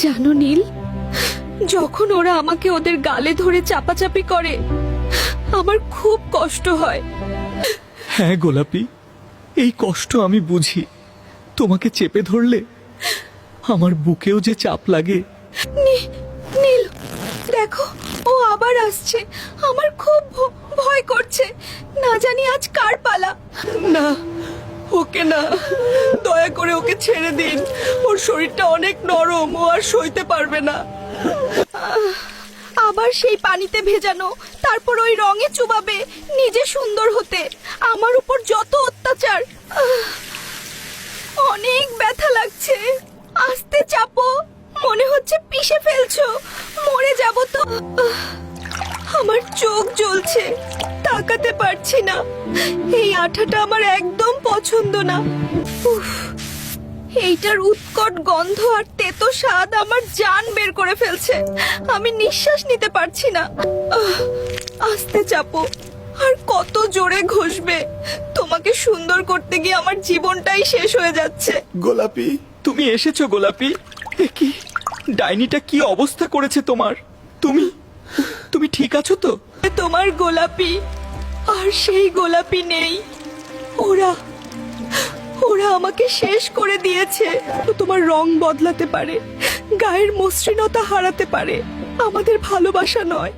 জানো নীল, যখন ওরা আমাকে ওদের গালে ধরে চাপাচাপি করে আমার খুব কষ্ট হয়। হ্যাঁ গোলাপি, এই কষ্ট আমি বুঝি। তোমাকে চেপে ধরলে আমার বুকেও যে চাপ লাগে। নীল, দেখো ও আবার আসছে। আমার খুব ভয় করছে, না জানি আজ কার পালা। না, ওকে না, দয়া করে ওকে ছেড়ে দিন। ওর শরীরটা অনেক নরম, ও আর সইতে পারবে না। আবার সেই পানিতে ভেজানো, তারপর ওই রঙে চুবাবে নিজে সুন্দর হতে। আমার উপর যত অত্যাচার। অনেক ব্যথা লাগছে। আস্তে চাপো, মনে হচ্ছে পিষে ফেলছো। মরে যাব তো। আমার চোখ জ্বলছে, তাকাতে পারছি না। এই আঠাটা আমার একদম পছন্দ না। উফ, এইটার উৎকট গন্ধ আর তেতো স্বাদ আমার জান বের করে ফেলছে। আমি নিঃশ্বাস নিতে পারছি না। আস্তে চাপো, আর কত জোরে ঘষবে? তোমাকে সুন্দর করতে গিয়ে আমার জীবনটাই শেষ হয়ে যাচ্ছে। গোলাপি, তুমি এসেছো গোলাপি? এ কি, ডাইনিটা কি অবস্থা করেছে তোমার? তুমি ঠিক আছো তো? তোমার গোলাপি আর সেই গোলাপি নেই। ওরা ওরা আমাকে শেষ করে দিয়েছে। তোমার রং বদলাতে পারে, গায়ের মসৃণতা হারাতে পারে, আমাদের ভালোবাসা নয়।